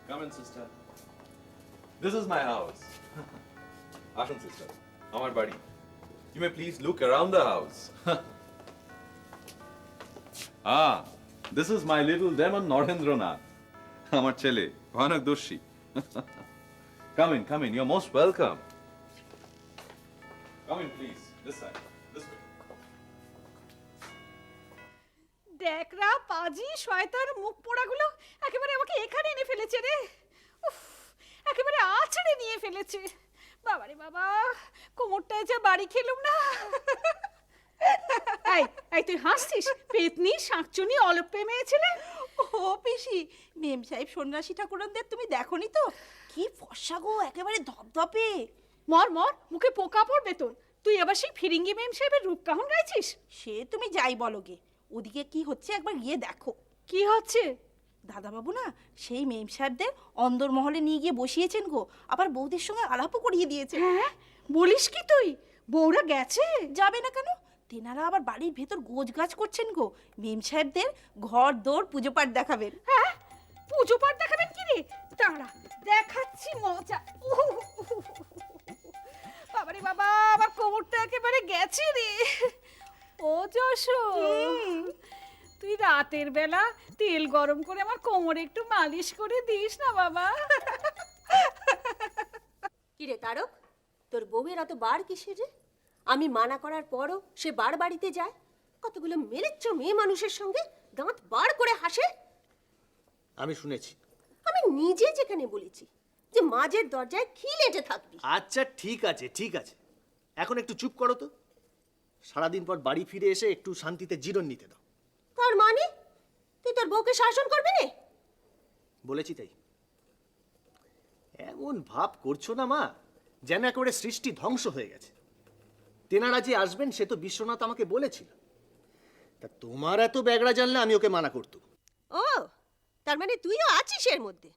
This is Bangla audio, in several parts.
Come in, sister. This is my house. Ashan, sister. Amar badi. You may please look around the house. This is my little demon Narendranath. Amar chele, Bhanak Doshi. Come in. You're most welcome. Come in, please. This side. This way. দেখরা পাজি শয়তান মুখ পোড়াগুলো একেবারে আমাকে এখানে এনে ফেলেছে রে। উফ, একেবারে আছড়ে নিয়ে ফেলেছে। বাবারে বাবা, কোমরটায় যে বাড়ি খেলুম না। এই তুই হাসছিস? পেতনি শাঁকচুনি অলপে মেয়ে ছেলে। ও পিসি, মেম সাহেব সন্ন্যাসী ঠাকুরদের তুমি দেখোনি তো? কি ফর্সা গো, একেবারে ধপধপে। মর মুখে পোকা পড়বে তোর। তুই আবার সেই ফিরিঙ্গি মেম সাহেবের রূপকাহন গাইছিস? সে তুমি যাই বলো গে, ওদিকে কি হচ্ছে একবার গিয়ে দেখো। কি হচ্ছে? দাদাবাবু না সেই মেম সাহেবদের অন্দরমহলে নিয়ে গিয়ে বসিয়েছেন গো, আবার বৌদের সঙ্গে আলাপও করিয়ে দিয়েছে। হ্যাঁ, বলিস কি তুই? বউরা গেছে? যাবে না কেন, তেনারা আবার বাড়ির ভেতর গোছ গাছ করছেন গো। মেম সাহেবদের ঘর দৌড় পুজো পাঠ দেখাবেন। হ্যাঁ, পুজো পাঠ দেখাবেন কি রে? দাঁড়া, দেখাচ্ছি মজা। বাবারে বাবা, আমার কোমরটা একেবারে গেছে রে। ও যশো, তুই রাতের বেলা তেল গরম করে আমার কোমরে একটু মালিশ করে দিস না বাবা। কিরে তারক, তোর বউয়ের অত বার কিসের রে? আমি মানা করার পরও সে বার বাড়িতে যায়। কতগুলো মেরেচ্ছ মেয়ে মানুষের সঙ্গে, দাঁত বার করে হাসে। আমি শুনেছি। আমি নিজে যেখানে বলেছি যে মাঝের দরজায় খিল এঁটে থাকবি। আচ্ছা ঠিক আছে, এখন একটু চুপ করো তো। সারাদিন পর বাড়ি ফিরে এসে একটু শান্তিতে জিরন নিতে দাও। তার মানে তুই তোর বউকে শাসন করবি না? বলেছি তাই। এমন ভাব করছো না মা, যেন একেবারে সৃষ্টি ধ্বংস হয়ে গেছে। তেনারা যে আসবেন সে তো বিশ্বনাথ আমাকে বলেছিল। তা তোমার এত ব্যাগড়া জানলে আমি ওকে মানা করতুম। ও, তার মানে তুইও আছিস এর মধ্যে?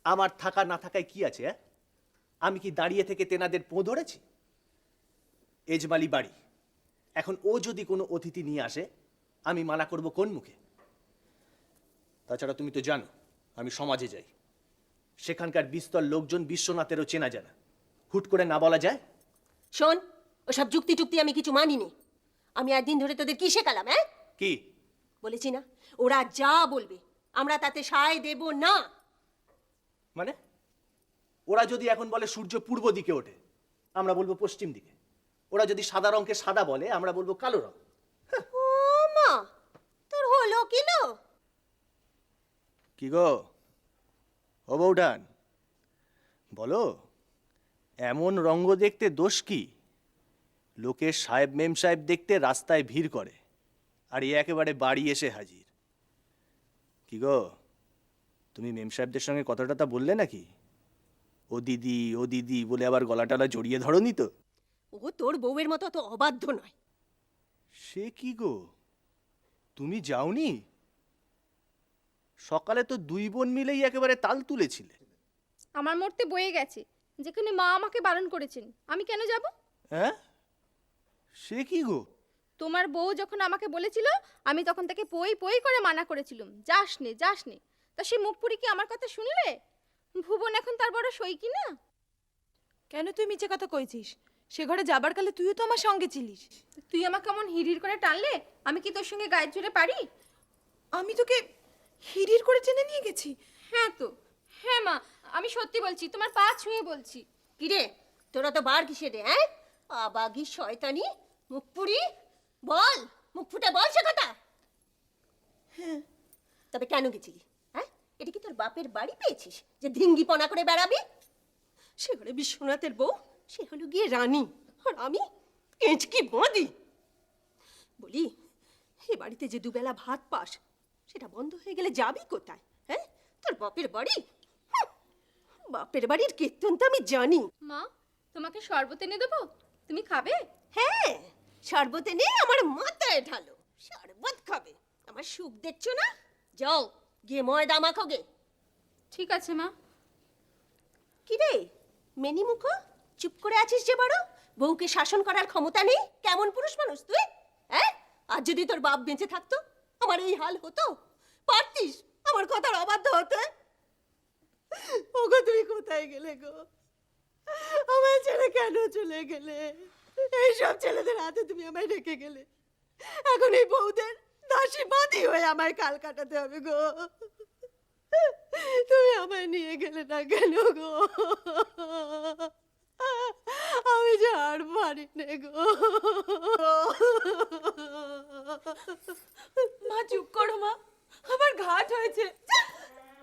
আমার থাকা না থাকায় কি আছে? আমি কি দাঁড়িয়ে থেকে তেনাদের পো ধরেছি? এজমালি বাড়ি, এখন ও যদি কোনো অতিথি নিয়ে আসে আমি মানা করব কোন মুখে? তাছাড়া তুমি তো জানো আমি সমাজে যাই, সেখানকার বিস্তর লোকজন বিশ্বনাথেরও চেনা জানা। হুট করে না বলা যায়? শোন, ওসব যুক্তি টুক্তি আমি কিছু মানিনি। আমি একদিন ধরে তোদের কি শেখালাম? কি বলেছি না, ওরা যা বলবে আমরা তাতে সায় দেব না। মানে? ওরা যদি এখন বলে সূর্য পূর্ব দিকে ওঠে, আমরা বলবো পশ্চিম দিকে। ওরা যদি সাদা রঙকে সাদা বলে, আমরা বলবো কালো রং। ও মা, তোর হলো কি লো? কি গো ও বউডান, বলো এমন রঙ্গ দেখতে দোষ কি? লোকে সাহেব মেম সাহেব দেখতে রাস্তায় ভিড় করে, আর এ একেবারে বাড়ি এসে হাজির। কি গো, তুমি মেম সাহেবদের সঙ্গে কথাটা বললে নাকি? ও দিদি বলে আবার গলাটালা জড়িয়ে ধরনি তো? ও তোর বউয়ের মতো তো অবাধ্য নয়। সে কি গো, তুমি যাওনি? সকালে তো দুই বোন মিলেই একেবারে তাল তুলেছিলে। আমার মরতে বয়ে গেছে, যেখানে মা আমাকে বারণ করেছেন, আমি কেন যাব? হ্যাঁ, সে কি গো? তোমার বউ যখন আমাকে বলেছিল, আমি তখন তাকে পই করে মানা করেছিলাম, যাস নে। তা সে মুখ পুরি কি আমার কথা শুনলে? ভুবন এখন তার বড় সই কি না? কেন তুই মিছে কথা কইছিস? সে ঘরে যাবার কালে তুইও তো আমার সঙ্গে ছিলিস। তুই আমাকে কেমন হিড়ির করে টানলে? আমি কি তোর সঙ্গে গায়ের জোরে পারি? আমি তোকে হিড়ির করে টেনে নিয়ে গেছি? হ্যাঁ মা, আমি সত্যি বলছি, তোমার পা ছুঁয়ে বলছি। কিরে, তোরা তো বার কিসের রে? আবাগি শয়তানি মুখ পুরি, বল, মুখ ফুটে বল সে কথা। তবে কেন গেছিলি? এটা কি তোর বাপের বাড়ি পেয়েছিস যে ধিঙ্গিপনা করে বেড়াবি? সে ঘরে বিশ্বনাথের বউ, সে হলো গিয়ে রানী, আর আমি কেঁচকি বাঁধি। বলি, এ বাড়িতে যে দুবেলা ভাত পাস, সেটা বন্ধ হয়ে গেলে যাবি কোথায়? তোর বাপের বাড়ি? বাপের বাড়ির কীর্তন তো আমি জানি। মা, তোমাকে শরবত এনে দেবো, তুমি খাবে? হ্যাঁ, শরবত এনে আমার মাথায় ঢালো। শরবত খাবে? আমার সুখ দেখছো না? যাও গিয়ে ময়দা মাখো গে। ঠিক আছে মা। কি রে মেনি মুখ, চুপ করে আছিস যে? বড় বউকে শাসন করার ক্ষমতা নেই? কেমন পুরুষ মানুষ তুই? আর যদি তোর বাপ বেঁচে থাকতো আমার এই হাল হতো? পারতিস আমার কথার অবাধ্য হতে? কোথায় গেলে গো? আমার ছেলে কেন চলে গেলে? এইসব ছেলেদের হাতে তুমি আমায় রেখে গেলে। এখন এই বউদের দাসী বাঁধি হয়ে আমায় কাল কাটাতে হবে গো। তুমি আমায় নিয়ে গেলে না কেন গো? আমি যে আর পারি নে গো। মা চুপ করো মা, আমার ঘাট হয়েছে।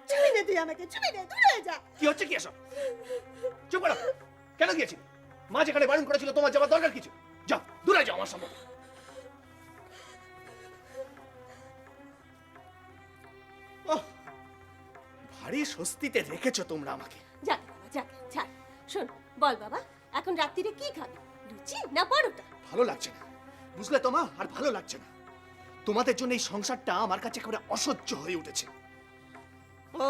চুমি নে তুই আমাকে, চুমি নে, দূরে যা। কি হচ্ছে কি এসব? চুপ করো। কেন গিয়েছিল? মা যেখানে বারণ করেছিল তোমার যাওয়ার দরকার কিছু? যাও, দূরে যাও আমার সামনে। ভারী স্বস্তিতে রেখেছো তোমরা আমাকে। যাক বাবা, যাক, ছাড়। শোন, বল বাবা, এখন রাত্রিরে কি খাবি? লুচি না পরোটা? ভালো লাগছে না, বুঝলে তোমা, আর ভালো লাগছে না। তোমাদের জন্য এই সংসারটা আমার কাছে একেবারে অসহ্য হয়ে উঠেছে। ও,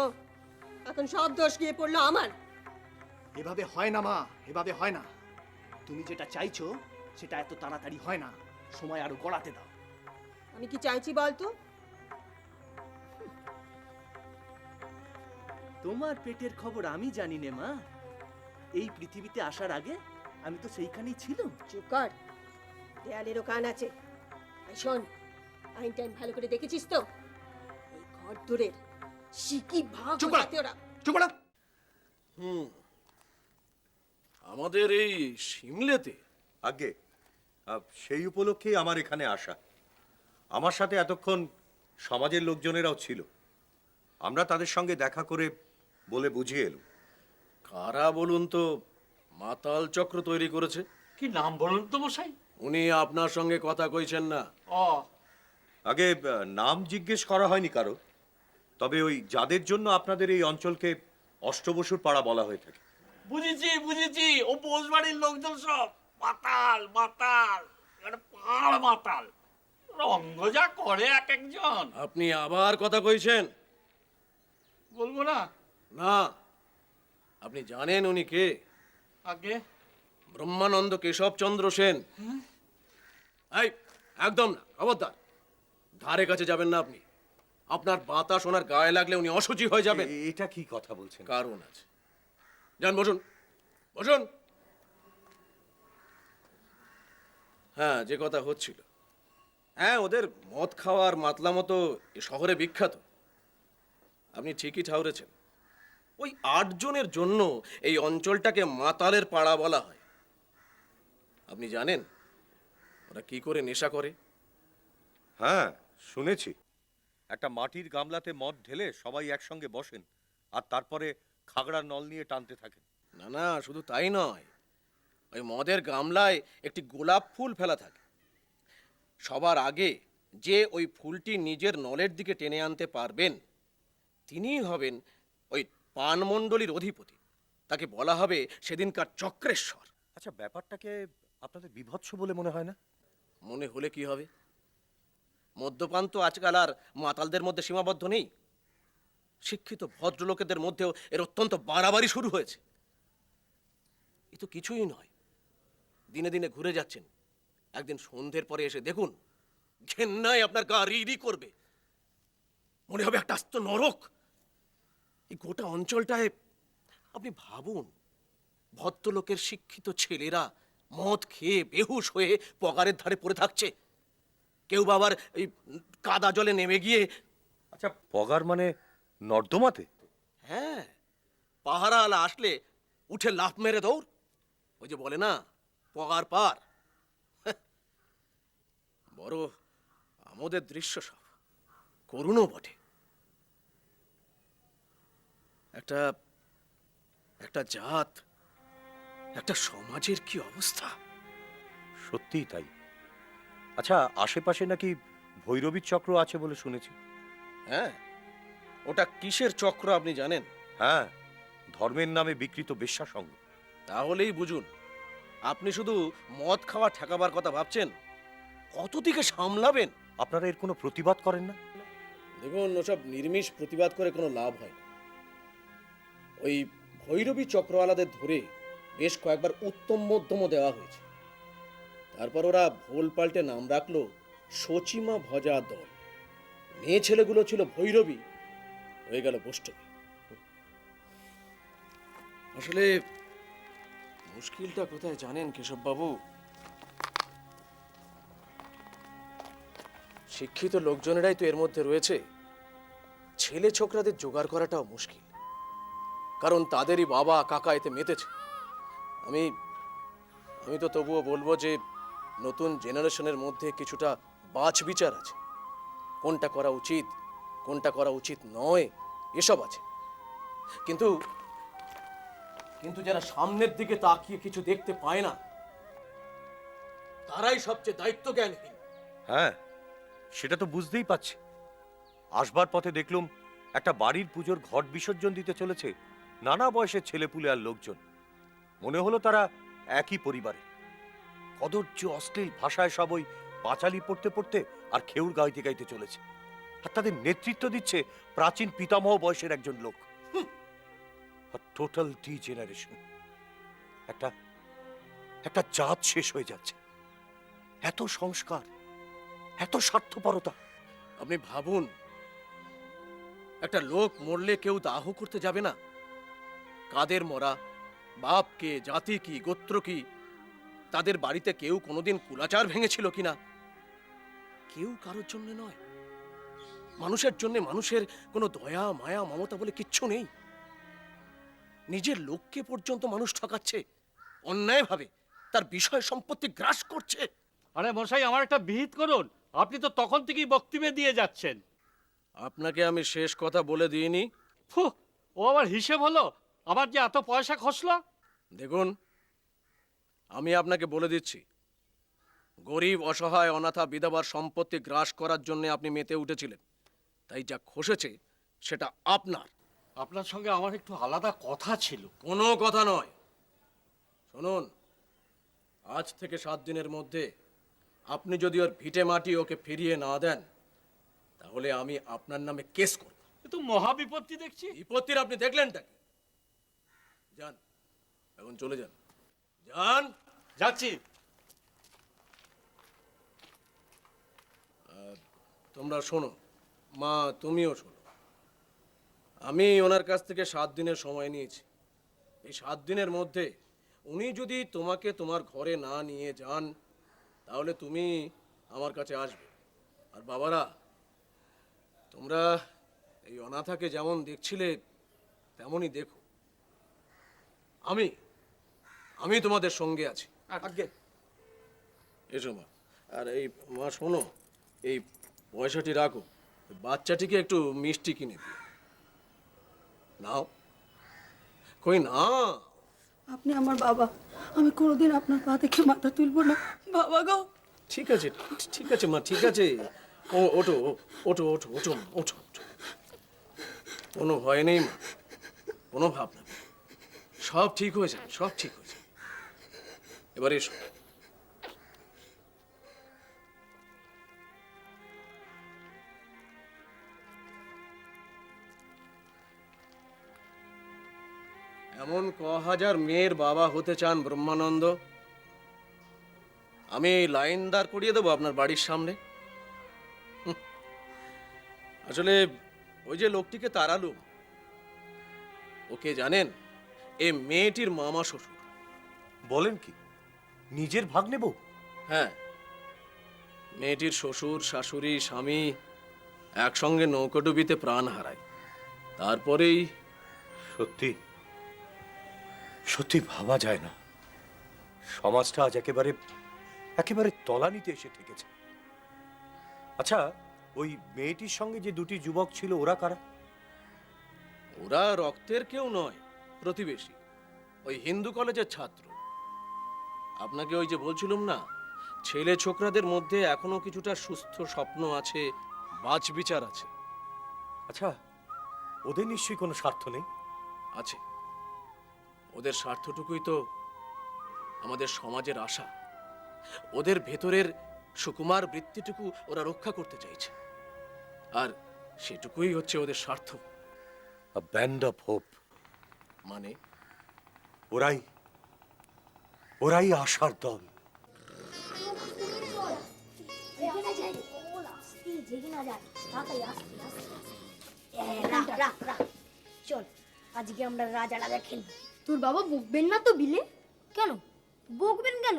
এখন সব দোষ গিয়ে পড়লো আমার। এভাবে হয় না মা, এভাবে হয় না। তুমি যেটা চাইছো সেটা এত তাড়াতাড়ি হয় না, সময় আরো গড়াতে দাও। আমি কি চাইছি বলতো? তোমার পেটের খবর আমি জানি নে মা। এই পৃথিবীতে আসার আগে আমি তো সেইখানেই ছিলাম। চুপ কর, দেয়ালেরও কান আছে। এই শোন, আইন টাইম ভালো করে দেখেছিস তো? এই ঘর দূরের শিকি ভাগ চুপ কর। হতে ওরা। চুপ করো। আমাদের এই সিমলেতে আগে সেই উপলক্ষেই আমার এখানে আসা। আমার সাথে এতক্ষণ সমাজের লোকজনেরাও ছিল। আমরা তাদের সঙ্গে দেখা করে বলে বুঝিয়ে এলুম। কারা বলুন তো মাতাল চক্র তৈরি করেছে? কি নাম বলুন তো মশাই? উনি আপনার সঙ্গে কথা কইছেন না? ও, আগে নাম জিজ্ঞেস করা হয়নি কারো, তবে ওই যাদের জন্য আপনাদের এই অঞ্চলকে অষ্টবসুর পাড়া বলা হয়ে থাকে। বুঝেছি বুঝেছি, ও বোসবাড়ির লোকজন সব মাতাল মাতাল, পাড় মাতাল। রঙ্গ যা করে এক একজন। আপনি আবার কথা কইছেন? বলবো না? না, আপনি জানেন উনি কে? আগে ব্রহ্মানন্দ কেশবচন্দ্র সেন। এই, একদম না, খবরদার। ধারে কাছে যাবেন না আপনি। আপনার বাতাস ওনার গায়ে লাগলে উনি অসুচি হয়ে যাবেন। এটা কি কথা বলছেন? কারণ আছে। যান, বসুন বসুন। হ্যাঁ, যে কথা হচ্ছিল, হ্যাঁ, ওদের মদ খাওয়ার মাতলা মতো এ শহরে বিখ্যাত। আপনি ঠিকই ঠাউরেছেন। ওই 8 জনের জন্য এই অঞ্চলটাকে মাতালের পাড়া বলা হয়। আপনি জানেন ওরা কি করে নেশা করে? হ্যাঁ, শুনেছি। একটা মাটির গামলাতে মদ ঢেলে সবাই একসঙ্গে বসেন, আর তারপরে খাগড়ার নল নিয়ে টানতে থাকেন। না না, শুধু তাই নয়, ওই মদের গামলায় একটি গোলাপ ফুল ফেলা থাকে। সবার আগে যে ওই ফুলটি নিজের নলের দিকে টেনে আনতে পারবেন তিনিই হবেন ওই পানমণ্ডলীর অধিপতি। তাকে বলা হবে সেদিনকার চক্রেশ্বর। আচ্ছা, ব্যাপারটাকে আপনাদের বিভৎস বলে মনে হয় না? মনে হলে কি হবে? মদ্যপান তো আজকাল আর মাতালদের মধ্যে সীমাবদ্ধ নেই। শিক্ষিত ভদ্রলোকেদের মধ্যেও এর অত্যন্ত বাড়াবাড়ি শুরু হয়েছে। এ তো কিছুই নয়, দিনে দিনে ঘুরে যাচ্ছেন। একদিন সন্ধ্যের পরে এসে দেখুন, ঘেন্নায় আপনার গা রি করবে। মনে হবে একটা আস্ত নরক। এই গোটা অঞ্চলটায় আপনি ভাবুন, ভদ্রলোকের শিক্ষিত ছেলেরা মদ খেয়ে বেহুশ হয়ে পগারের ধারে পড়ে থাকছে। কেউ বা আবার এই কাদা জলে নেমে গিয়ে, আচ্ছা, পগার মানে নর্দমাতে? হ্যাঁ, পাহারাওয়ালা আসলে উঠে লাফ মেরে দৌড়। ওই যে বলে না, পগার পার। বড় আমাদের দৃশ্য সব, করুণও বটে। একটা একটা জাত, একটা সমাজের কি অবস্থা! সত্যিই তাই। আচ্ছা, আশেপাশে নাকি ভৈরবীর চক্র আছে বলে শুনেছি। হ্যাঁ, ওটা কিসের চক্র আপনি জানেন? হ্যাঁ, ধর্মের নামে বিকৃত বেশ্যাসঙ্গ। তাহলেই বুঝুন, আপনি শুধু মদ খাওয়া ঠেকাবার কথা ভাবছেন, কত দিকে সামলাবেন? আপনারা এর কোনো প্রতিবাদ করেন না? দেখুন, ওসব নির্মিষ প্রতিবাদ করে কোনো লাভ হয় না। ওই ভৈরবী চক্রওয়ালাদের ধরে বেশ কয়েকবার উত্তম মধ্যমও দেওয়া হয়েছে। তারপর ওরা ভোল পাল্টে নাম রাখলো সচিমা ভজা দল। মেয়ে ছেলেগুলো ছিল ভৈরবী, হয়ে গেল বৈষ্ণবী। আসলে মুশকিলটা কোথায় জানেন কেশব বাবু? শিক্ষিত লোকজনেরাই তো এর মধ্যে রয়েছে, ছেলে ছোকরাদের জোগাড় করাটাও মুশকিল, কারণ তাদেরই বাবা কাকা এতে মেতেছে। আমি আমি তো তবুও বলবো যে নতুন জেনারেশনের মধ্যে কিছুটা বাছ বিচার আছে, কোনটা করা উচিত কোনটা করা উচিত নয় এসব আছে। কিন্তু কিন্তু যারা সামনের দিকে তাকিয়ে কিছু দেখতে পায় না, তারাই সবচেয়ে দায়িত্ব জ্ঞানহীন। হ্যাঁ, সেটা তো বুঝতেই পারছি। আসবার পথে দেখলুম একটা বাড়ির পুজোর ঘট বিসর্জন দিতে চলেছে নানা বয়সের ছেলেপুলে আর লোকজন। মনে হলো তারা একই পরিবারে। কদর্য অশ্লীল ভাষায় সব ওই পাঁচালি পড়তে পড়তে আর খেউর গাইতে গাইতে চলেছে, আর তাদের নেতৃত্ব দিচ্ছে প্রাচীন পিতামহ বয়সের একজন লোক। Total D generation. একটা একটা জাত শেষ হয়ে যাচ্ছে। এত সংস্কার, এত স্বার্থপরতা। আপনি ভাবুন, একটা লোক মরলে কেউ দাহ করতে যাবে না। কাদের মরা, বাপ কে, জাতি কি, গোত্র কি, তাদের বাড়িতে কেউ কোনোদিন কুলাচার ভেঙেছিল কিনা, কেউ কারোর জন্য নয়। মানুষের জন্য মানুষের কোনো দয়া মায়া মমতা বলে কিচ্ছু নেই। নিজের লোককে পর্যন্ত মানুষ ঠকাচ্ছে, অন্যায়ভাবে তার বিষয় সম্পত্তি গ্রাস করছে। আরে মশাই, আমার একটা বিহিত করুন, আপনি তো তখন থেকেই বক্তব্য দিয়ে যাচ্ছেন। আপনাকে আমি শেষ কথা বলে দিইনি? ফু, ও আবার হিসেব হলো, আমার যে এত পয়সা খসলো। দেখুন, আমি আপনাকে বলে দিচ্ছি, গরিব অসহায় অনাথা বিধবার সম্পত্তি গ্রাস করার জন্য আপনি মেতে উঠেছিলেন, তাই যা খসেছে সেটা আপনার। আপনার সঙ্গে আমার একটু আলাদা কথা ছিল। কোনো কথা নয়। শুনুন, আজ থেকে 7 দিনের মধ্যে আপনি যদি ওর ভিটে মাটি ওকে ফিরিয়ে না দেন, তাহলে আমি আপনার নামে কেস করব। এ তো মহা বিপত্তি দেখছি। বিপত্তির আপনি দেখলেনটা কি? যান, এখন চলে যান। যান। যাচ্ছি। তোমরা শোনো, মা তুমিও শোনো। আমি ওনার কাছ থেকে 7 দিনের সময় নিয়েছি। এই 7 দিনের মধ্যে উনি যদি তোমাকে তোমার ঘরে না নিয়ে যান, তাহলে তুমি আমার কাছে আসবে। আর বাবারা, তোমরা এই অনাথাকে যেমন দেখছিলে তেমনই দেখো। আমি তোমাদের সঙ্গে আছি। আগে এসো মা। আর এই মা শোনো, এই পয়সাটি রাখো, বাচ্চাটিকে একটু মিষ্টি কিনে দিও। নাও, কই না। আপনি আমার বাবা, আমি কোনোদিন আপনার পা দেখে মাথা তুলবো না বাবা গো। ঠিক আছে, ঠিক আছে মা, ঠিক আছে। ওঠো ওঠো ওঠো ওঠো মা, ওঠো ওঠো। কোনো ভয় নেই মা, কোনো ভাবনা নেই। সব ঠিক হয়ে যাবে, সব ঠিক হয়ে যাবে। এবার এসো। এমন হাজার মেয়ের বাবা হতে চান ব্রহ্মানন্দ? আমি লাইন দাঁড় করিয়ে দেবো আপনার বাড়ির সামনে। আসলে ওই যে লোকটিকে তাড়ালুম, ওকে জানেন? এ মেয়েটির মামা শ্বশুর। বলেন কি, নিজের ভাগ্নে বউ? হ্যাঁ, মেয়েটির শ্বশুর শাশুড়ি স্বামী একসঙ্গে নৌকোডুবিতে প্রাণ হারায়। তারপরেই সত্যি সত্যি ভাবা যায় না, সমাজটা আজ একেবারে একেবারে তলানিতে এসে ঠেকেছে। আচ্ছা, ওই মেয়েটির সঙ্গে যে 2টি যুবক ছিল, ওরা কারা? ওরা রক্তের কেউ নয়, প্রতিবেশী, ওই হিন্দু কলেজের ছাত্র। আপনাকে ওই যে বলছিলাম না, ছেলে ছোকরাদের মধ্যে এখনো কিছুটা সুস্থ স্বপ্ন আছে, বাছ বিচার আছে। আচ্ছা, ওদের নিশ্চয়ই কোনো স্বার্থ নেই? আছে, ওদের স্বার্থটুকুই তো আমাদের সমাজের আশা। ওদের ভেতরের সুকুমার বৃত্তিটুকু ওরা রক্ষা করতে চাইছে, আর সেটুকুই হচ্ছে ওদের স্বার্থ। A band of hope. মানে ওরাই আশার দল। চল, আজকে আমরা রাজা রাজা খেলবো। তোর বাবা বকবেন না তো বিলে? কেন বকবেন কেন?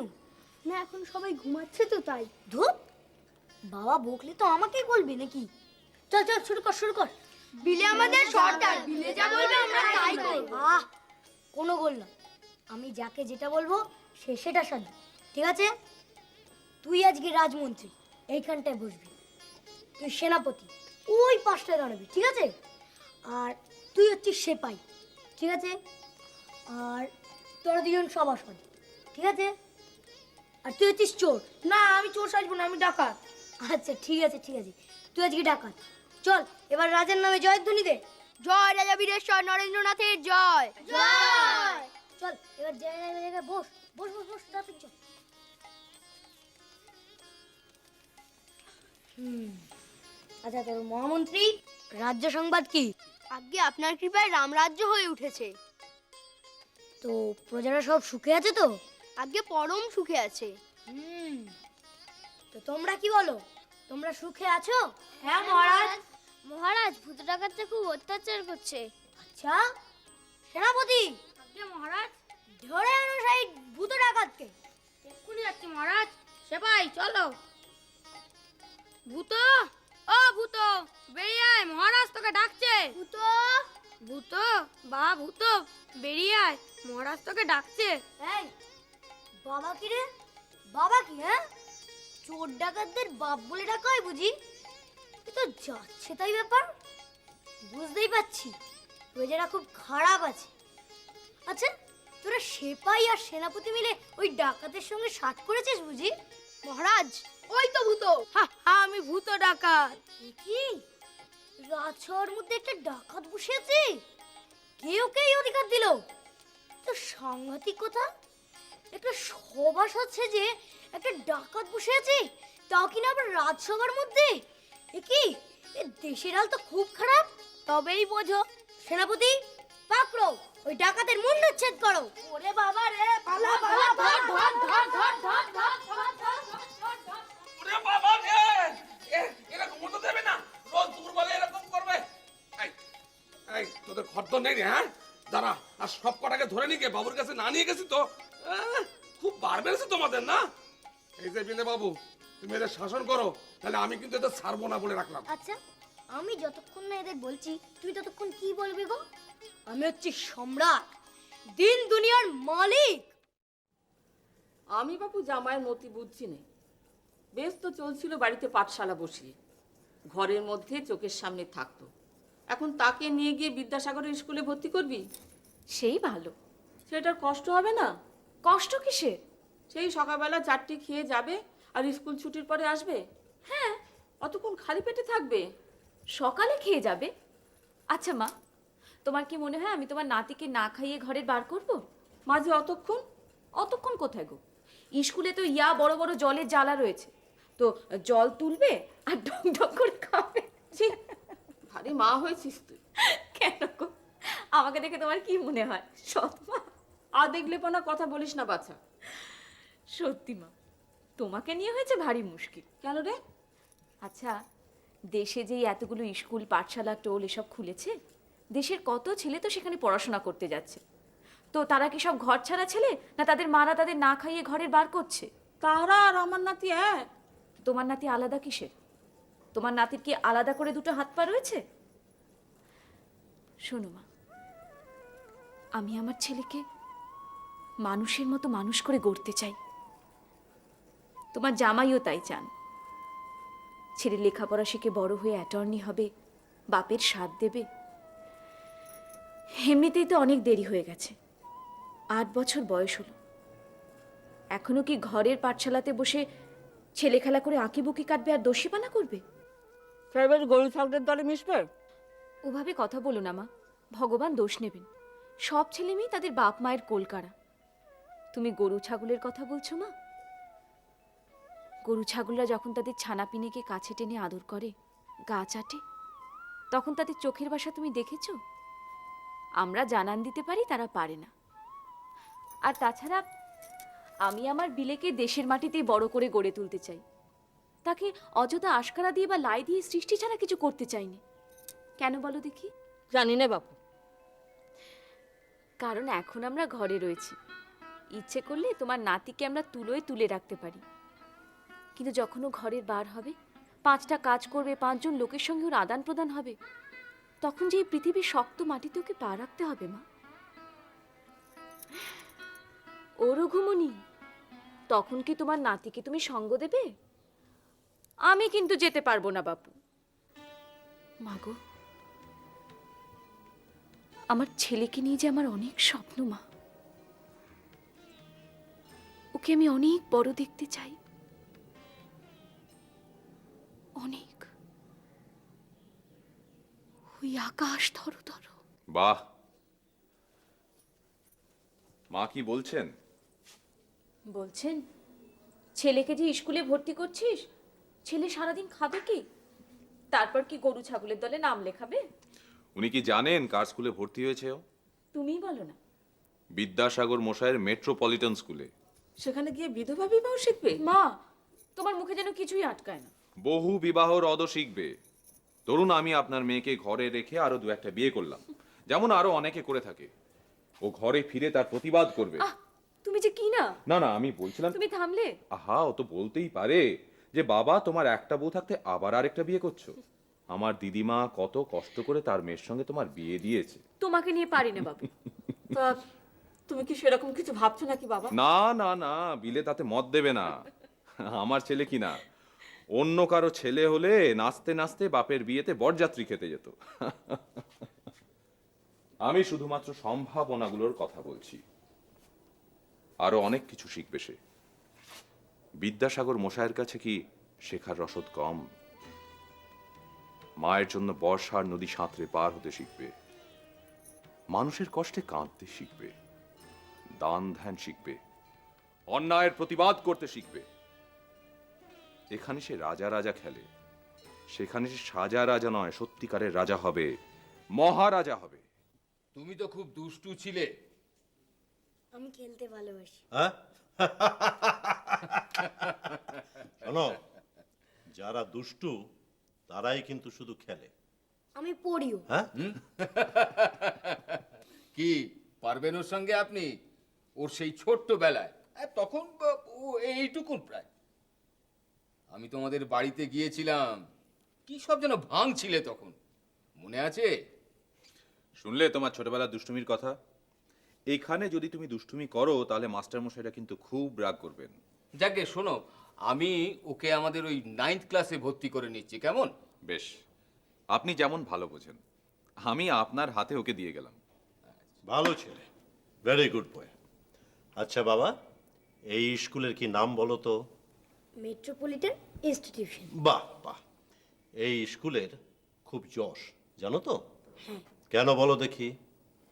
না এখন সবাই ঘুমাচ্ছে তো তাই। ধুপ, বাবা বকলে তো আমাকেই বলবে নাকি? চল চল শুরু কর শুরু কর। বিলে আমাদের সর্দার, বিলে যা বলবে আমরা তাই করব। কোনো গোল না, আমি যাকে যেটা বলবো সে সেটা শুনবে, ঠিক আছে? তুই আজকে রাজমন্ত্রী, এইখানটায় বসবি। তুই সেনাপতি, ওই পাশটায় দাঁড়াবি, ঠিক আছে? আর তুই হচ্ছিস সেপাই, ঠিক আছে? আর তোরা দুজন সভাসদ, ঠিক আছে? আর তুই হচ্ছিস চোর। না আমি চোর সাজবো না, আমি ডাকাত। আচ্ছা ঠিক আছে ঠিক আছে, তুই আজকে ডাকাত। চল এবার রাজার নামে জয়ধ্বনি দে। জয় রাজা বীরেশ্বর নরেন্দ্রনাথের জয়। জয়। চল এবার জায়গায় বস বস বস বস, তাড়াতাড়ি চল। আচ্ছা তোর মহামন্ত্রী, রাজ্য সংবাদ কি? আজকে আপনার কৃপায় রামরাজ্য হয়ে উঠেছে। তো প্রজারা সব সুখে আছে তো? আজকে পরম সুখে আছে। তো তোমরা কি বলো, তোমরা সুখে আছো? হ্যাঁ মহারাজ। মহারাজ ভূত ডাকাতরা খুব অত্যাচার করছে। আচ্ছা সেনাপতি। আজ্ঞে মহারাজ। ধরে আনো সেই ভূত ডাকাতকে। এক্ষুনি যাচ্ছি মহারাজ। সেপাই চলো। ভূত, ও ভূত বেরিয়ে আয়, মহারাজ তোকে ডাকছে। ভূত, ভূত বা ভূত বেরিয়ে আয়, মহারাজ তোকে ডাকছে। এই বাবা কি রে? বাবা কি? হ্যাঁ, চোর ডাকাতদের বাপ বলে ডাকা হয় বুঝি? এ তো যাচ্ছে তাই ব্যাপার। বুঝতেই পারছি প্রজারা খুব খারাপ আছে। আচ্ছা তোরা সেপাই আর সেনাপতি মিলে ওই ডাকাতের সঙ্গে সাথ করেছিস বুঝি? মহারাজ ওই তো ভূত। আমি ভূত ডাকাত। কি রাজসভার মধ্যে একটা ডাকাত বসে আছে? কে ওকে এই অধিকার দিল? তো সাংঘাতিক কথা, একটা সভাসদ সেজে একটা ডাকাত বসে আছে, তাও কিনা আবার রাজসভার মধ্যে। এ কি, এ দেশের হাল তো খুব খারাপ। তবেই বোঝো। সেনাপতি পাকড়ো, ওই ডাকাতের মুন্ডচ্ছেদ করো। ওরে বাবা রে, পালা পালা, ধর ধর ধর ধর ধর ধর ধর ধর ধর ধর। ওরে বাবা রে, এরকম মতো দেবে না, রোজ দুপুরবেলা এরকম করবে। এই এই তোদের খদ্দ নেই রে? হ্যাঁ দাঁড়া, আর সব কটাকে ধরে নিয়ে গিয়ে বাবুর কাছে না নিয়ে গেছি তো খুব বার বেড়েছে তোমাদের না। এই যে বিলে বাবু, তুমি এদের শাসন করো, তাহলে আমি কিন্তু এদের ছাড়বো না বলে রাখলাম। আচ্ছা আমি যতক্ষণ না এদের বলছি তুই ততক্ষণ কি বলবি গো? আমি হচ্ছি সম্রাট, দিন দুনিয়ার মালিক। আমি বাপু জামাইয়ের মতি বুঝছি না। বেশ তো চলছিল বাড়িতে পাঠশালা বসিয়ে, ঘরের মধ্যে চোখের সামনে থাকতো। এখন তাকে নিয়ে গিয়ে বিদ্যাসাগরের স্কুলে ভর্তি করবি? সেই ভালো। সেটার কষ্ট হবে না? কষ্ট কিসের? সেই সকালবেলা 4টে খেয়ে যাবে আর স্কুল ছুটির পরে আসবে। হ্যাঁ, অতক্ষণ খালি পেটে থাকবে। সকালে খেয়ে যাবে। আচ্ছা মা, তোমার কি মনে হয় আমি তোমার নাতিকে না খাইয়ে ঘরের বার করব? মাঝে অতক্ষণ? অতক্ষণ কোথায় গো, স্কুলে তো ইয়া বড় বড় জলের জ্বালা রয়েছে, তো জল তুলবে আর ঢক ঢক করে খাবে। ছি, ভারী মা হয়েছিস তুই। কেন গো, আমাকে দেখে তোমার কি মনে হয়? সৎ মা? আর দেখলে পোনা কথা বলিস না বাছা। সত্যি মা, তোমাকে নিয়ে হয়েছে ভারী মুশকিল। কেন রে? আচ্ছা, দেশে যেই এতগুলো স্কুল পাঠশালা টোল এসব খুলেছে, দেশের কত ছেলে তো সেখানে পড়াশোনা করতে যাচ্ছে, তো তারা কি সব ঘর ছাড়া ছেলে, না তাদের মারা তাদের না খাইয়ে ঘরের বার করছে? তারা আর আমার নাতি এক। তোমার নাতি আলাদা কিসের? তোমার নাতির কি আলাদা করে দুটো হাত পা রয়েছে? শোনো মা, আমি আমার ছেলেকে মানুষের মতো মানুষ করে গড়তে চাই। তোমার জামাইও তাই চান। ছেলে লেখাপড়া শিখে বড় হয়ে অ্যাটর্নি হবে, বাপের সাথ দেবে। এমনিতেই তো অনেক দেরি হয়ে গেছে, 8 বছর বয়স হলো। এখনো কি ঘরের পাঠশালাতে বসে ছেলে খেলা করে আঁকিবুকি কাটবে আর দোষীপানা করবে? ফেরবার গরু ছাগলের দলে মিশবে? ওভাবে কথা বলো না মা, ভগবান দোষ নেবেন। সব ছেলে মেয়ে তাদের বাপ মায়ের কোলকারা। তুমি গরু ছাগলের কথা বলছো মা? গরু ছাগলরা যখন তাদের ছানাপিনেকে কাছে টেনে আদর করে, গা চাটে, তখন তাদের চোখের ভাষা তুমি দেখেছো? আমরা জানান দিতে পারি, তারা পারে না। আর তাছাড়া আমি আমার বিলেকে দেশের মাটিতেই বড় করে গড়ে তুলতে চাই। তাকে অযথা আশকারা দিয়ে বা লাই দিয়ে সৃষ্টি ছাড়া কিছু করতে চাইনি। কেন বলো দেখি? জানি না বাপু। কারণ এখন আমরা ঘরে রয়েছি, ইচ্ছে করলে তোমার নাতিকে আমরা তুলোয় তুলে রাখতে পারি, কিন্তু যখন ও ঘরের বার হবে, 5টা কাজ করবে, 5জন লোকের সঙ্গে ওর আদান প্রদান হবে, তখন যে এই পৃথিবীর শক্ত মাটিতে ওকে পা রাখতে হবে মা। ওরও ঘুমনি, তখন কি তোমার নাতিকে তুমি সঙ্গ দেবে? আমি কিন্তু যেতে পারবো না বাপু। মাগো, আমার ছেলেকে নিয়ে যে আমার অনেক স্বপ্ন মা, ওকে আমি অনেক বড় দেখতে চাই, অনেক, ওই আকাশ ধরো ধরো। বাহ, মা কি বলছেন? বলছেন ছেলেকে যে স্কুলে ভর্তি করছিস, ছেলে সারাদিন খাবে কি? তারপর কি গরু ছাগলের দলে নাম লেখাবে? উনি কি জানেন কার স্কুলে ভর্তি হয়েছে ও? তুমিই বলো না। বিদ্যাসাগর মশাইয়ের মেট্রোপলিটন স্কুলে। সেখানে গিয়ে বিধবা বিবাহ শিখবে? মা, তোমার মুখে যেন কিছুই আটকায় না। বহু বিবাহ রদ শিখবে। ধরুন আমি আপনার মেয়েকে ঘরে রেখে আরো 2-1টা বিয়ে করলাম, যেমন আরো অনেকে করে থাকে। ও ঘরে ফিরে তার প্রতিবাদ করবে। তুমি যে কি না। না না, আমি বলছিলাম, তুমি থামলে? আহা, ও তো বলতেই পারে যে বাবা তোমার একটা বউ থাকতে আবার আরেকটা বিয়ে করছো। আমার দিদিমা কত কষ্ট করে তার মেয়ের সঙ্গে তোমার বিয়ে দিয়েছে। তোমাকে নিয়ে পারি না বাবু। তা তুমি কি সেরকম কিছু ভাবছো নাকি বাবা? না না না, বিলে তাতে মত দেবে না। আমার ছেলে কি না, অন্য কারো ছেলে হলে নাচতে নাচতে বাপের বিয়েতে বরযাত্রী খেতে যেত। আমি শুধুমাত্র সম্ভাবনাগুলোর কথা বলছি। আরো অনেক কিছু শিখবে সে। বিদ্যাসাগর মশাইয়ের কাছে কি শেখার রসদ কম? মায়ের জন্য বর্ষার নদী সাঁতরে পার হতে শিখবে, মানুষের কষ্টে কাঁদতে শিখবে, দান ধ্যান শিখবে, অন্যায়ের প্রতিবাদ করতে শিখবে। এখানে সে রাজা রাজা খেলে, সেখানে সে সাজা রাজা নয়, সত্যিকারের রাজা হবে, মহারাজা হবে। তুমি তো খুব দুষ্টু ছিলে। আমি খেলতে ভালোবাসি। হ্যাঁ শোনো, যারা দুষ্টু তারাই কিন্তু শুধু খেলে। আমি পড়িও। হ্যাঁ, কি পারবেন ওর সঙ্গে আপনি? ওর সেই ছোট্ট বেলায়, তখন ও এইটুকুন প্রায়, আমি তোমাদের বাড়িতে গিয়েছিলাম, কি সব যেন ভাঙছিলে তখন, মনে আছে? শুনলে তোমার ছোটবেলার দুষ্টুমির কথা? এখানে যদি তুমি দুষ্টুমি করো তাহলে মাস্টার মশাইরা কিন্তু খুব রাগ করবেন। যাকে শোনো, আমি ওকে আমাদের ওই 9th ক্লাসে ভর্তি করে নিচ্ছি, কেমন? বেশ, আপনি যেমন ভালো বোঝেন। আমি আপনার হাতে ওকে দিয়ে গেলাম। ভালো ছেলে, ভেরি গুড বয়। আচ্ছা বাবা, এই স্কুলের কি নাম বলো তো? Metropolitan institution. বাহ বাহ, এই স্কুলের খুব যশ, জানো তো? কেন বলো দেখি?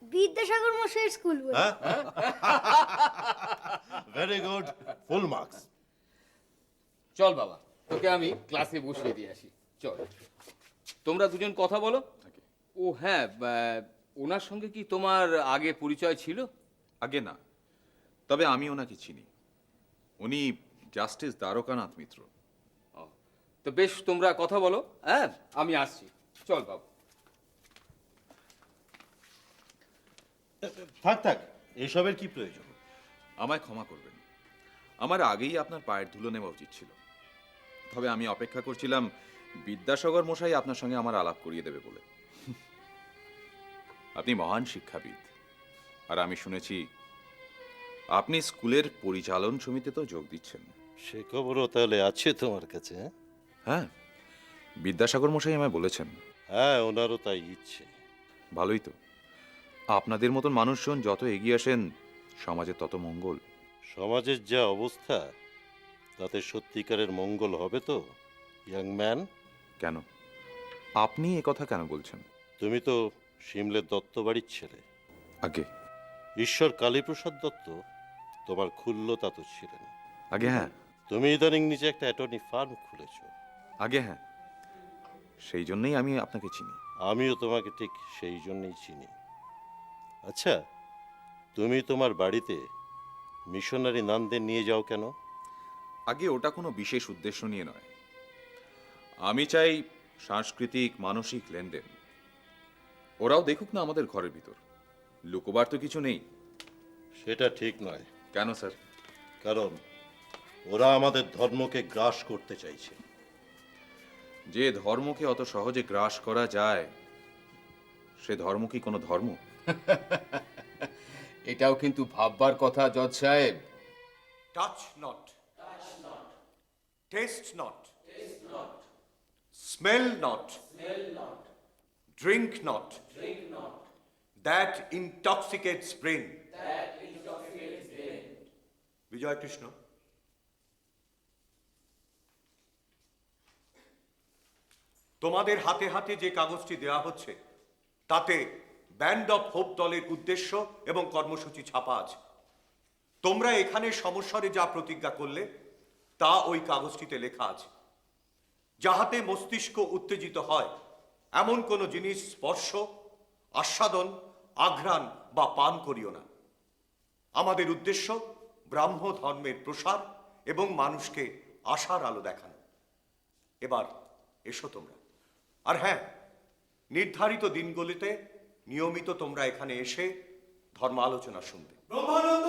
বিদ্যাসাগর মশাইয়ের স্কুল বলে। হ্যাঁ, ভেরি গুড, ফুল মার্কস। চল বাবা, তোকে আমি ক্লাসে বসিয়ে দিয়ে আসি, চল। তোমরা দুজন কথা বলো। ও হ্যাঁ, ওনার সঙ্গে কি তোমার আগে পরিচয় ছিল? আগে না, তবে আমি ওনাকে চিনি। উনি জাস্টিস দ্বারকানাথ মিত্র। তো বেশ, তোমরা কথা বলো, হ্যাঁ আমি আসছি, চল বাবু। থাক থাক, এসবের কি প্রয়োজন? আমায় ক্ষমা করবেন, আমার আগেই আপনার পায়ের ধুলো নেওয়া উচিত ছিল। তবে আমি অপেক্ষা করছিলাম বিদ্যাসাগর মশাই আপনার সঙ্গে আমার আলাপ করিয়ে দেবে বলে। আপনি মহান শিক্ষাবিদ, আর আমি শুনেছি আপনি স্কুলের পরিচালন সমিতিতেও যোগ দিচ্ছেন। সে খবরও তাহলে আছে তোমার কাছে? হ্যাঁ, বিদ্যাসাগর মশাই আমায় বলেছেন। হ্যাঁ, ওনারও তাই ইচ্ছে। ভালোই তো, আপনাদের মতন মানুষজন যত এগিয়ে আসেন সমাজে তত মঙ্গল। সমাজের যা অবস্থা, তাতে সত্যিকারের মঙ্গল হবে তো ইয়াং ম্যান? কেন, আপনি এ কথা কেন বলছেন? তুমি তো সিমলের দত্ত বাড়ির ছেলে। আগে ঈশ্বর কালীপ্রসাদ দত্ত তোমার খুল্লতা তো ছিলেন। আগে হ্যাঁ, তুমি ইদানিং নিজে একটা অ্যাটর্নি ফার্ম খুলেছ। আগে হ্যাঁ, সেই জন্যই আমি আপনাকে চিনি। আমিও তোমাকে ঠিক সেই জন্যই চিনি। আচ্ছা, তুমি তোমার বাড়িতে মিশনারি নানদের নিয়ে যাও কেন? আগে ওটা কোনো বিশেষ উদ্দেশ্য নিয়ে নয়, আমি চাই সাংস্কৃতিক মানসিক লেনদেন। ওরাও দেখুক না আমাদের ঘরের ভিতর। লুকোবার তো কিছু নেই। সেটা ঠিক নয়, কেন স্যার? কারণ ওরা আমাদের ধর্মকে গ্রাস করতে চাইছে। যে ধর্মকে অত সহজে গ্রাস করা যায়, সে ধর্ম কি কোনো ধর্ম? এটাও কিন্তু ভাববার কথা জজ সাহেব। Touch not, taste not, smell not, drink not, that intoxicates brain. Bijoy Krishna, তোমাদের হাতে হাতে যে কাগজটি দেওয়া হচ্ছে তাতে ব্যান্ড অফ হোপ দলের উদ্দেশ্য এবং কর্মসূচি ছাপা আছে। তোমরা এখানে সমস্বরে যা প্রতিজ্ঞা করলে তা ওই কাগজটিতে লেখা আছে। যাহাতে মস্তিষ্ক উত্তেজিত হয় এমন কোনো জিনিস স্পর্শ, আস্বাদন, আঘ্রাণ বা পান করিও না। আমাদের উদ্দেশ্য ব্রাহ্ম ধর্মের প্রসার এবং মানুষকে আশার আলো দেখানো। এবার এসো তোমরা। আর হ্যাঁ, নির্ধারিত দিনগুলিতে নিয়মিত তোমরা এখানে এসে ধর্ম আলোচনা শুনবে। ব্রহ্মানন্দ,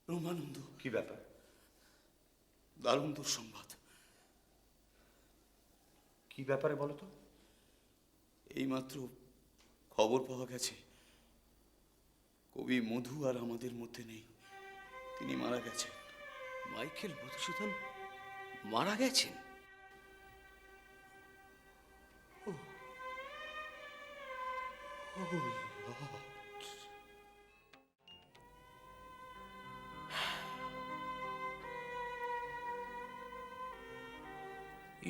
ব্রহ্মানন্দ, কি ব্যাপার? দারুণ দুঃসংবাদ। কি ব্যাপারে বলো তো? এইমাত্র খবর পাওয়া গেছে কবি মধু আর আমাদের মধ্যে নেই, তিনি মারা গেছেন। মাইকেল মধুসূদন মারা গেছেন?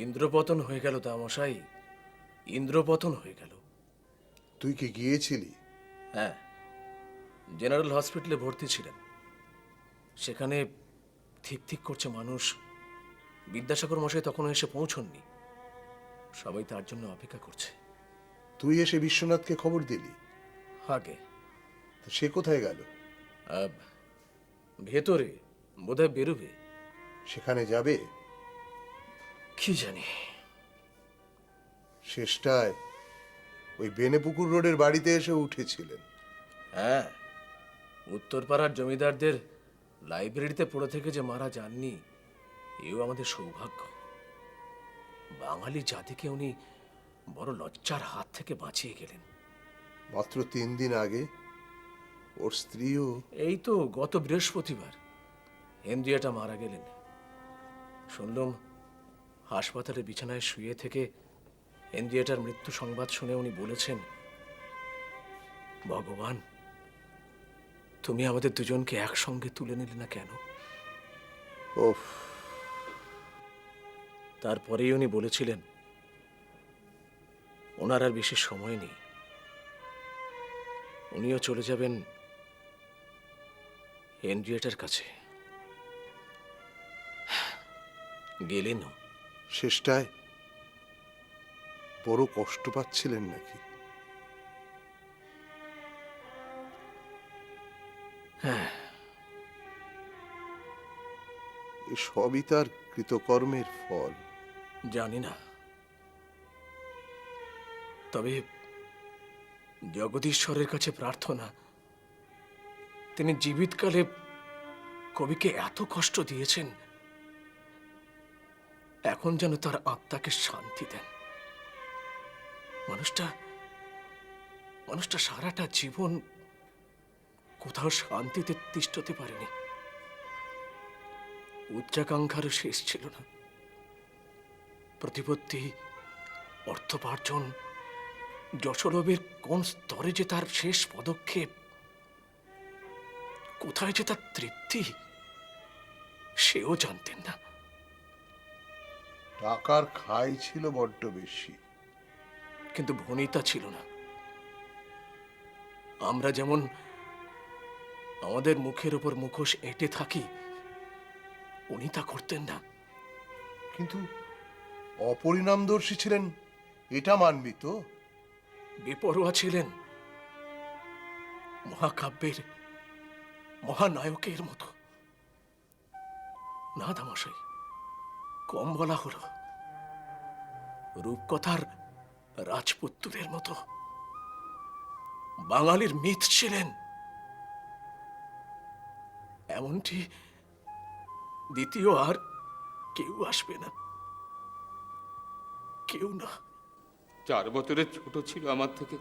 ইন্দ্রপতন হয়ে গেল দামশাই, ইন্দ্রপতন হয়ে গেল। তুই কি গিয়েছিলি? হ্যাঁ, জেনারেল হসপিটালে ভর্তি ছিলেন। সেখানে ঠিক ঠিক করছে মানুষ। বিদ্যাসাগর মশাই তখনও এসে পৌঁছননি। সবাই তার জন্য অপেক্ষা করছে। তুই এসে বিশ্বনাথকে খবর দিলি? আগে তা সে কোথায় গেল? ভেতরে বোধহয় বেরোবে। সেখানে যাবে? কি জানি। শেষটায় ওই বেনেপুকুর রোডের বাড়িতে এসে উঠেছিলেন। হ্যাঁ, উত্তরপাড়ার জমিদারদের লাইব্রেরিতে পড়ে থেকে যে মারা যাননি, এও আমাদের সৌভাগ্য। বাঙালি জাতিকে উনি বড় লজ্জার হাত থেকে বাঁচিয়ে গেলেন। মাত্র 3 দিন আগে ওর স্ত্রীও। এই তো গত বৃহস্পতিবার হেনরিয়েটা মারা গেলেন। শুনলাম হাসপাতালে বিছানায় শুয়ে থেকে হেনরিয়েটার মৃত্যু সংবাদ শুনে উনি বলেছেন, ভগবান, তুমি আমাদের দুজনকে একসঙ্গে তুলে নিলে না কেন? ওফ। তারপরেই উনি বলেছিলেন ওনার আর বেশি সময় নেই, উনিও চলে যাবেন হেনরিয়েটার কাছে। গেলেনও। শেষটায় বড় কষ্ট পাচ্ছিলেন নাকি? হ্যাঁ, এ সবই তার কৃতকর্মের ফল। জানি না, তবে জগদীশ্বরের কাছে প্রার্থনা, তিনি জীবিতকালে কবিকে এত কষ্ট দিয়েছেন, এখন যেন তার আত্মাকে শান্তি দেন। মানুষটা সারাটা জীবন কোথাও শান্তিতে তিষ্ঠতে পারেনি। উচ্চাকাঙ্ক্ষারও শেষ ছিল না। প্রতিপত্তি, অর্থোপার্জন, যশোরবের কোন স্তরে যে তার শেষ পদক্ষেপ, কোথায় যে তার তৃপ্তি, সেও জানতেন না। টাকার খাই ছিল বড্ড বেশি, কিন্তু ভনিতা ছিল না। আমরা যেমন আমাদের মুখের উপর মুখোশ এঁটে থাকি, উনি তা করতেন না। কিন্তু অপরিণামদর্শী ছিলেন, এটা মানবি তো? বেপরোয়া ছিলেন, মহাকাব্যের মহানায়কের মতো। না দামশাই, কম বলা হলো। রূপকথার রাজপুত্রের মতো। বাঙালির মিথ ছিলেন, এমনটি দ্বিতীয় আর কেউ আসবে না, কেউ না। 4 বছরের ছোট ছিল আমার থেকে,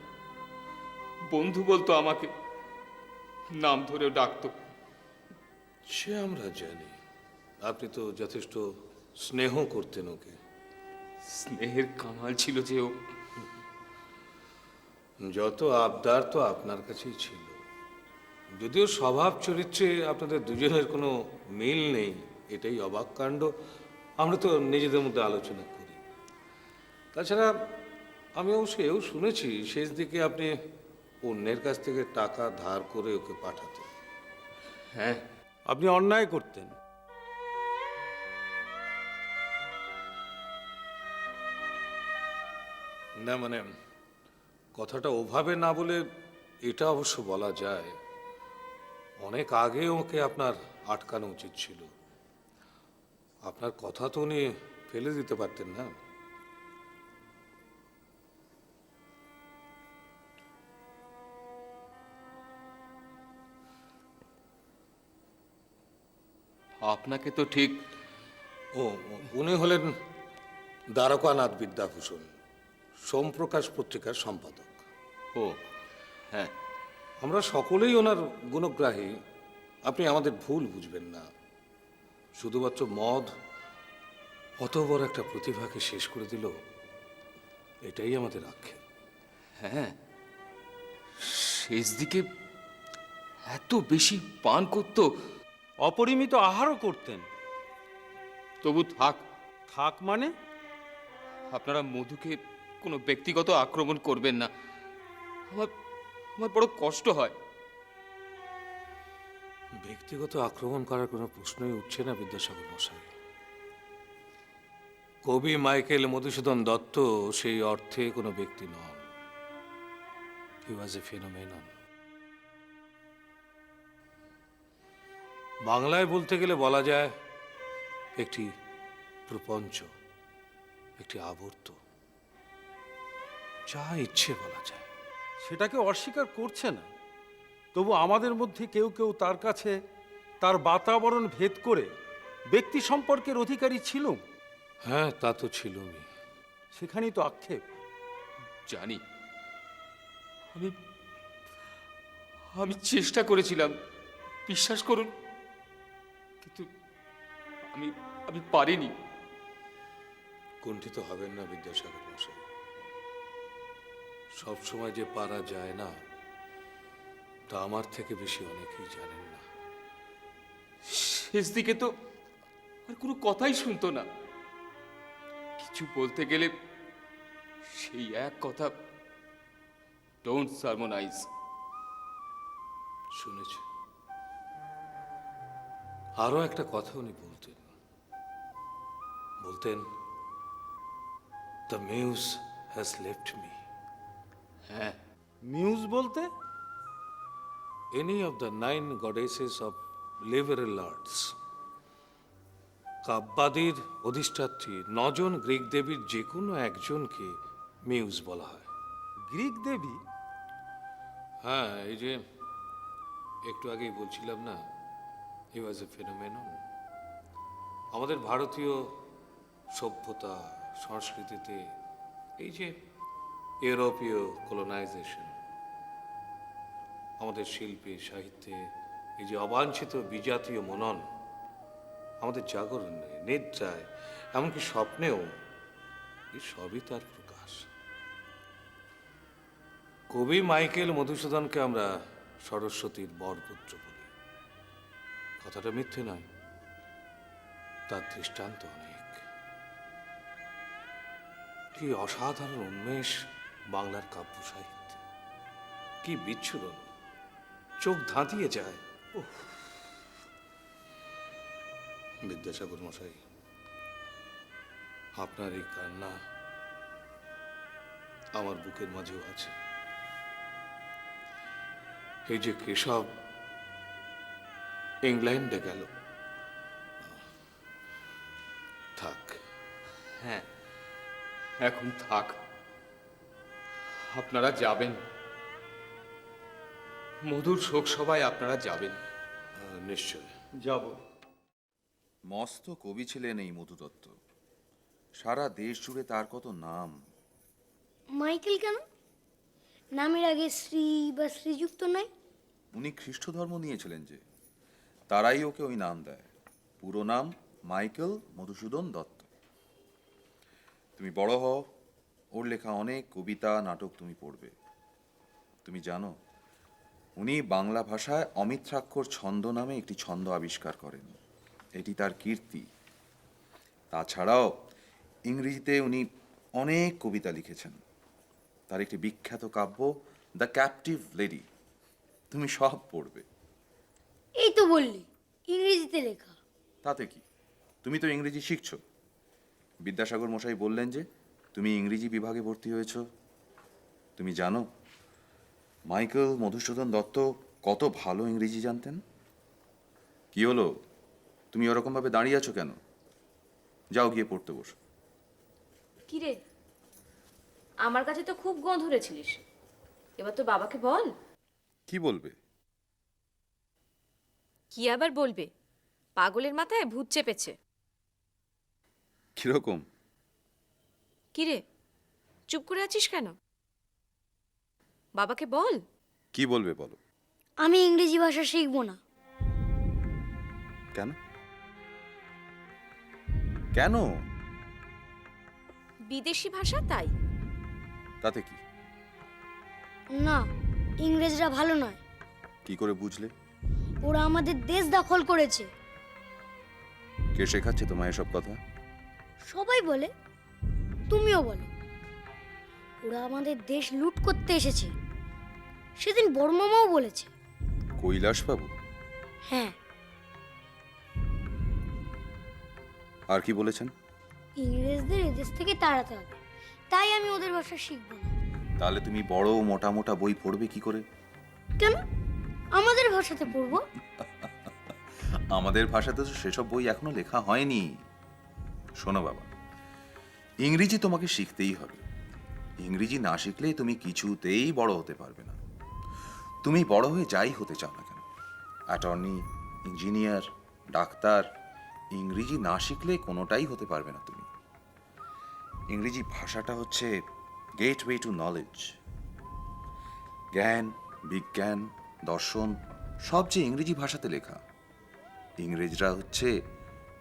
বন্ধু বলতো আমাকে, নাম ধরেও ডাকতো। সে আমরা জানি, আপনি তো যথেষ্ট স্নেহ করতেন ওকে। স্নেহের কামাল ছিল যে ও। যত আবদার তো আপনার কাছেই ছিল, যদিও স্বভাব চরিত্রে আপনাদের দুজনের কোনো মিল নেই, এটাই অবাক কাণ্ড। আমরা তো নিজেদের মধ্যে আলোচনা করি। তাছাড়া আমি অবশ্য এও শুনেছি শেষ দিকে আপনি অন্যের কাছ থেকে টাকা ধার করে ওকে পাঠাতেন। হ্যাঁ, আপনি অন্যায় করতেন। না মানে কথাটা ওভাবে না বলে এটা অবশ্য বলা যায়, অনেক আগে ওকে আপনার আটকানো উচিত ছিল। আপনার কথা তো উনি ফেলে দিতে পারতেন না। আপনাকে তো ঠিক। ও, উনি হলেন দ্বারকানাথ বিদ্যাভূষণ, সোমপ্রকাশ পত্রিকার সম্পাদক। ও হ্যাঁ, আমরা সকলেই ওনার গুণগ্রাহী। আপনি আমাদের ভুল বুঝবেন না। শুধুমাত্র মদ অত বড় একটা প্রতিভাকে শেষ করে দিল, এটাই আমাদের আক্ষেপ। হ্যাঁ, শেষ দিকে এত বেশি পান করতো, অপরিমিত আহারও করতেন। তবু থাক। থাক মানে? আপনারা মধুকে কোনো ব্যক্তিগত আক্রমণ করবেন না, আমার আমার বড় কষ্ট হয়। ব্যক্তিগত আক্রমণ করার কোনো প্রশ্নই উঠছে না বিদ্যাসাগর মশাই। কবি মাইকেল মধুসূদন দত্ত সেই অর্থে কোনো ব্যক্তি নন। হি ওয়াজ এ ফেনোমেনন। বাংলায় বলতে গেলে বলা যায় একটি প্রপঞ্চ, একটি আবর্ত, যা ইচ্ছে বলা যায়। সেটাকে অস্বীকার করছে না, তবু আমাদের মধ্যে কেউ কেউ তার কাছে তার বাতাবরণ ভেদ করে ব্যক্তি সম্পর্কের অধিকারী ছিল। হ্যাঁ, তা তো ছিলই। সেখানেই তো আক্ষেপ। জানি, আমি আমি চেষ্টা করেছিলাম, বিশ্বাস করুন, কিন্তু আমি আমি পারিনি। কুণ্ঠিত হবেন না বিদ্যাসাগর মশাই, সবসময় যে পারা যায় না তা আমার থেকে বেশি অনেকেই জানেন না। শেষ দিকে তো আর কোনো কথাই শুনতো না। কিছু বলতে গেলে সেই এক কথা, ডোন্ট সারমোনাইজ। শুনেছি। আরো একটা কথা উনি বলতেন, বলতেন, the muse has left me. হ্যাঁ, মিউজ বলতে? Any of the 9 goddesses of liberal arts. কাব্যাদির অধিষ্ঠাত্রী 9 জন গ্রিক দেবীর যে কোনো একজনকে মিউজ বলা হয়। গ্রিক দেবী? হ্যাঁ, এই যে একটু আগেই বলছিলাম না, হি ওয়াজ এ ফেনোমেনন। আমাদের ভারতীয় সভ্যতা সংস্কৃতিতে এই যে ইউরোপীয় কলোনাইজেশন, আমাদের শিল্পে সাহিত্যে এই যে অবাঞ্ছিত বিজাতীয় মনন, আমাদের জাগরণে, নিদ্রায়, এমনকি স্বপ্নেও, এই সবই তার প্রকাশ। কবি মাইকেল মধুসূদনকে আমরা সরস্বতীর বরপুত্র বলি। কথাটা মিথ্যে নয়, তার দৃষ্টান্ত অনেক। কি অসাধারণ উন্মেষ বাংলার কাব্য সাহিত্যে, কি বিচ্ছুরণ, চোখ ধাঁধিয়ে যায়। বিদ্যাসাগর মশাই, আপনার এই কান্না আমার বুকের মাঝেও আছে। এই যে কেশব ইংল্যান্ডে গেল, থাক। হ্যাঁ, এখন থাক। আপনারা যাবেন, মধুর শোক সভায় আপনারা যাবেন। নিশ্চয় যাব। মস্ত কবি ছিলেন এই মধু দত্ত। সারা দেশ জুড়ে তার কত নাম। মাইকেল কেন? নামের আগে শ্রী বা শ্রীযুক্ত নাই? উনি খ্রিস্ট ধর্ম নিয়েছিলেন যে, তারাই ওকে ওই নাম দেয়। পুরো নাম মাইকেল মধুসূদন দত্ত। তুমি বড় হও, ওর লেখা অনেক কবিতা নাটক তুমি পড়বে। তুমি জানো উনি বাংলা ভাষায় অমিত্রাক্ষর ছন্দ নামে একটি ছন্দ আবিষ্কার করেন। এটি তার কীর্তি। তাছাড়াও ইংরেজিতে উনি অনেক কবিতা লিখেছেন। তার একটি বিখ্যাত কাব্য দ্য ক্যাপটিভ লেডি, তুমি সব পড়বে। এই তো বললি ইংরেজিতে লেখা। তাতে কি, তুমি তো ইংরেজি শিখছো। বিদ্যাসাগর মশাই বললেন যে তুমি ইংরেজি বিভাগে ভর্তি হয়েছ। তুমি জানো মাইকেল মধুসূদন দত্ত কত ভালো ইংরেজি জানতেন? কি হলো, তুমি ওরকমভাবে দাঁড়িয়ে আছো কেন? যাও গিয়ে পড়তে বসো। কিরে, আমার কাছে তো খুব গোঁ ধরেছিলিস, এবার তো বাবাকে বল। কি বলবে? কি আবার বলবে? পাগলের মাথায় ভূত চেপেছে। কিরকম? কিরে, চুপ করে আছিস কেন? বাবাকে বল। কি বলবে বলো। আমি ইংরেজি ভাষা শিখবো না। কেন? কেন? বিদেশি ভাষা তাই। তাতে কি? না, ইংরেজরা ভালো নয়। কি করে বুঝলে? ওরা আমাদের দেশ দখল করেছে। কে শেখাচ্ছে তোমায় এসব কথা? সবাই বলে, তুমিও বলো। ওরা আমাদের দেশ লুট করতে এসেছে। সেদিন বড় মামাও বলেছে। কৈলাস বাবু? হ্যাঁ। আর কি বলেছেন? ইংরেজদের এদেশ থেকে তাড়াতে হবে, তাই আমি ওদের ভাষা শিখবো না। তাহলে তুমি বড় মোটা মোটা বই পড়বে কি করে? কেন? আমাদের ভাষাতে পড়বো। আমাদের ভাষাতে তো সেসব বই এখনো লেখা হয়নি। শোনো বাবা, ইংরেজি তোমাকে শিখতেই হবে। ইংরেজি না শিখলে তুমি কিছুতেই বড় হতে পারবে না। তুমি বড় হয়ে যাই হতে চাও না কেন, অ্যাটর্নি, ইঞ্জিনিয়ার, ডাক্তার, ইংরেজি না শিখলে কোনোটাই হতে পারবে না তুমি। ইংরেজি ভাষাটা হচ্ছে গেটওয়ে টু নলেজ। জ্ঞান, বিজ্ঞান, দর্শন সব যে ইংরেজি ভাষাতে লেখা। ইংরেজরা হচ্ছে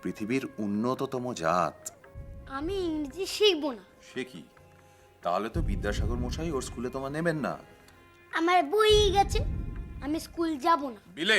পৃথিবীর উন্নততম জাত। আমি ইংরেজি শিখবো না। সে কি? তাহলে তো বিদ্যাসাগর মশাই ওর স্কুলে তোমার নেবেন না। আমার বই গেছে, আমি স্কুল যাব না। বিলে